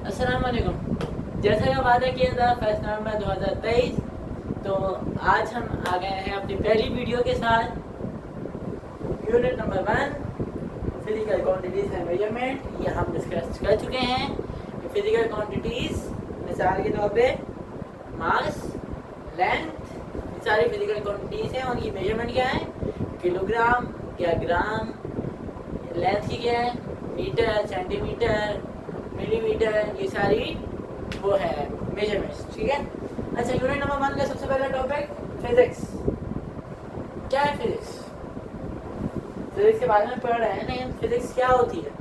अस्सलाम वालेकुम। जैसा कि वादा किया था 1 नवंबर 2023, तो आज हम आ गए हैं अपनी पहली वीडियो के साथ। Unit number 1 physical quantities and measurement, ये हम डिस्कस कर चुके हैं। फिजिकल क्वांटिटीज़ मिसाल के तौर पे मास, लेंथ, ये सारी फिजिकल क्वांटिटीज़ हैं और ये मेजरमेंट क्या है, किलोग्राम या ग्राम। लेंथ की क्या है, मीटर, सेंटीमीटर, मिलीमीटर, ये सारी वो है मेजरमेंट्स। ठीक है। अच्छा, यूनिट नंबर 1 का सबसे पहला टॉपिक फिजिक्स। क्या है फिजिक्स? फिजिक्स के बारे में पढ़ रहे हैं, लेकिन फिजिक्स क्या होती है?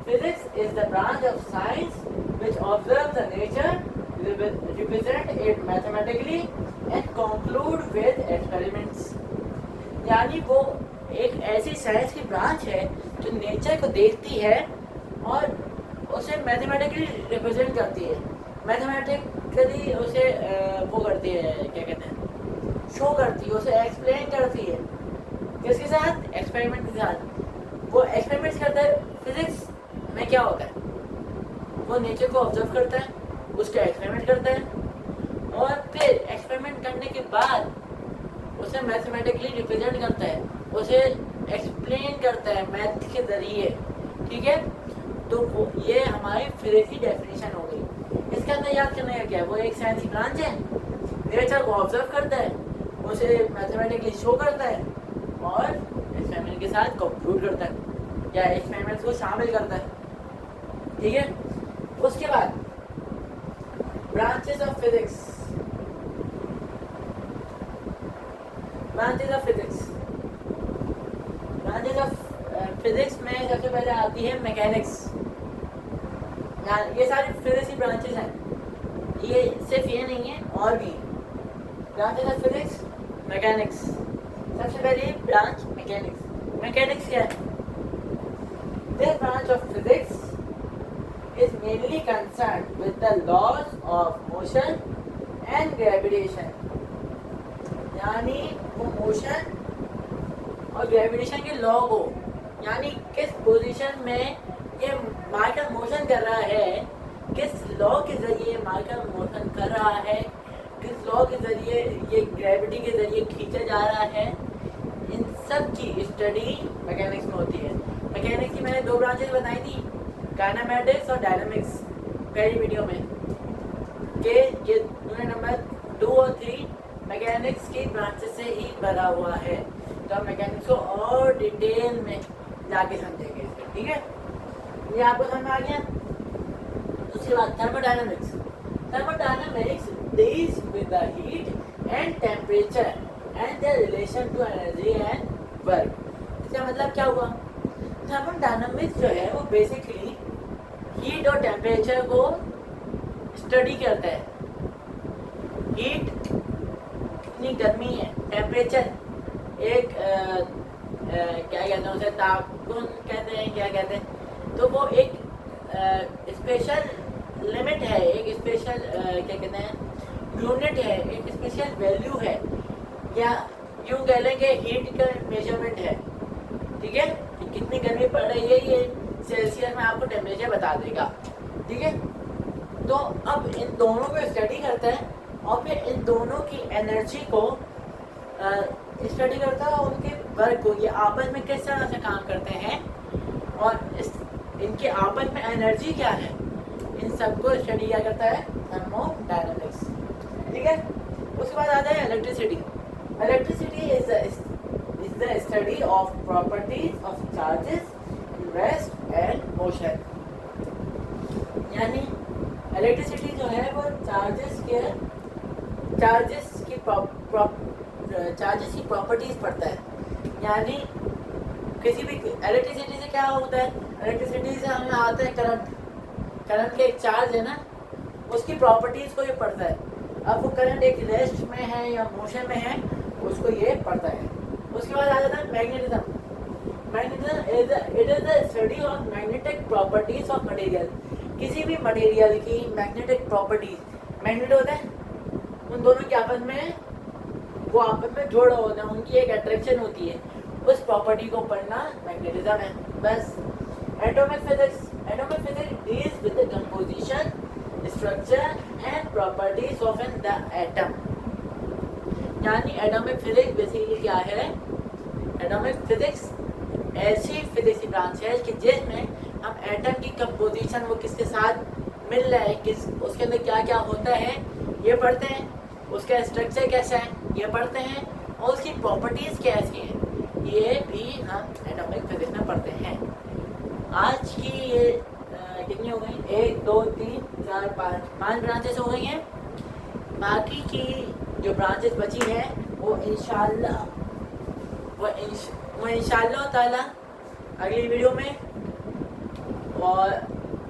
Physics is the branch of science which observe the nature, represent it mathematically and conclude with experiments. यानी वो एक ऐसी साइंस की ब्रांच है जो नेचर को देखती है और उसे मैथमेटिकली रिप्रेजेंट करती है, मैथमेटिकली उसे वो करती है, क्या कहते हैं, शो करती है, उसे एक्सप्लेन करती है। किसके साथ? एक्सपेरिमेंट के साथ। वो एक्सपेरिमेंट्स करता है। फिजिक्स में क्या होता है, वो नेचर को ऑब्जर्व करता है, उसका एक्सपेरिमेंट करता है और फिर एक्सपेरिमेंट करने के बाद उसे मैथमेटिकली रिप्रेजेंट करता है, उसे एक्सप्लेन करता है मैथ के ज़रिए। ठीक है। तो वो ये हमारी फिजिक्स की डेफिनेशन हो गई। इसके अंदर याद करने का क्या है, वो एक साइंस की ब्रांच है, नेचर को ऑब्जर्व करता है, उसे मैथमेटिकली शो करता है और एक्सपेरिमेंट के साथ कंक्लूड करता है या एक्सपेरिमेंट्स को शामिल करता है। ठीक है। उसके बाद branches of physics. Branches of physics, branches of physics में सबसे पहले आती है मैकेनिक्स। ये सारी फिजिक्स की ब्रांचेस हैं, ये सिर्फ ये नहीं है, और भी ब्रांचेस ऑफ फिजिक्स। मैकेनिक्स, सबसे पहली ब्रांच मैकेनिक्स। मैकेनिक्स क्या है? This branch of physics is mainly concerned with the laws of motion and gravitation। यानी वो मोशन और ग्रेविटेशन के लॉ को, यानी किस पोजीशन में ये माइकल मोशन कर रहा है, किस लॉ के ज़रिए माइकल मोशन कर रहा है, किस लॉ के ज़रिए ये ग्रेविटी के ज़रिए खींचा जा रहा है, इन सब की स्टडी मैकेनिक्स में होती है। मैकेनिक्स की मैंने 2 ब्रांचेस बताई थी, काइनेमेटिक्स और डायनामिक्स, पहली वीडियो में, कि ये यूनिट नंबर 2 और 3 मैकेनिक्स की ब्रांचेस से ही भरा हुआ है। तो हम मैकेनिक्स को और डिटेल में जाके समझेंगे इसमें। ठीक है, ये आपको समझ में आ गया। उसके बाद thermodynamics. Thermodynamics deals with the heat and temperature and the relation to energy and work. इसका मतलब क्या हुआ? थर्मोडायनामिक्स जो है वो बेसिकली हीट और टेम्परेचर को स्टडी करता है। हीट कितनी गर्मी है, टेम्परेचर एक क्या कहते हैं उसे, तापमान कहते हैं, क्या कहते हैं, तो वो एक स्पेशल लिमिट है, एक स्पेशल क्या कहते हैं यूनिट है, एक स्पेशल वैल्यू है, या यूँ कह लेंगे हीट का मेजरमेंट है। ठीक है, कि कितनी गर्मी पड़ रही है ये सेल्सियस में आपको टेम्परेचर बता देगा। ठीक है। तो अब इन दोनों को स्टडी करता है और फिर इन दोनों की एनर्जी को स्टडी करता है और उनके वर्क को, ये आपस में किस तरह से काम करते हैं और इनके आपस में एनर्जी क्या है, इन सबको स्टडी क्या करता है, थर्मोडायनामिक्स। ठीक है। उसके बाद आता है electricity. Electricity is the study of properties of charges, rest and motion. यानी इलेक्ट्रिसिटी जो है वो चार्जेस की प्रॉपर्टीज पढ़ता है। यानी किसी भी इलेक्ट्रिसिटी से क्या होता है, इलेक्ट्रिसिटी से हमें आता है करंट, करंट के एक चार्ज है ना, उसकी प्रॉपर्टीज को ये पढ़ता है। अब वो करंट एक रेस्ट में है या मोशन में है, उसको ये पढ़ता है। उसके बाद आ जाता है magnetism. Magnetism it is the study of magnetic properties of material. किसी भी मटेरियल की मैग्नेटिक प्रॉपर्टीज, मैग्नेट होता है, उन दोनों के आपस में, वो आपस में जोड़ होता है, उनकी एक अट्रैक्शन होती है, उस प्रॉपर्टी को पढ़ना मैग्नेटिज्म है। बस atomic physics, atomic physics deals with the composition structure and properties of an the atom. यानी एटॉमिक फिजिक्स बेसिकली क्या है? एटॉमिक फिजिक्स ऐसी फिजिक्स की ब्रांच है कि जिसमें हम एटम की कंपोजिशन, वो किसके साथ मिल रहा है, किस उसके अंदर क्या क्या होता है ये पढ़ते हैं, उसका स्ट्रक्चर कैसा है ये पढ़ते हैं, और उसकी प्रॉपर्टीज़ कैसी हैं ये भी हम एटॉमिक फिजिक्स में पढ़ते हैं। आज की ये कितनी हो गई? 1 2 3 4 5 ब्रांचेस हो गई हैं। बाकी की जो ब्रांचेस बची हैं वो इंशाल्लाह ताला अगली वीडियो में। और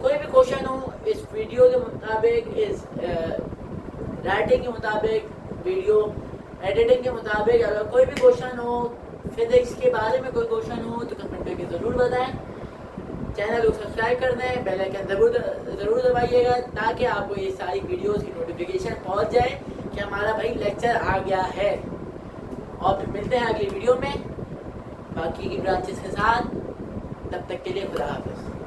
कोई भी क्वेश्चन हो इस वीडियो के मुताबिक, इस राइटिंग के मुताबिक, वीडियो एडिटिंग के मुताबिक, अगर कोई भी क्वेश्चन हो, फिजिक्स के बारे में कोई क्वेश्चन हो तो कमेंट करके ज़रूर बताएं। चैनल को सब्सक्राइब कर दें, बेल आइकन ज़रूर दबाइएगा ताकि आपको ये सारी वीडियोस की नोटिफिकेशन पहुंच जाए कि हमारा भाई लेक्चर आ गया है। और फिर मिलते हैं अगली वीडियो में बाकी की ब्रांचेस के साथ। तब तक के लिए खुदा हाफिज़।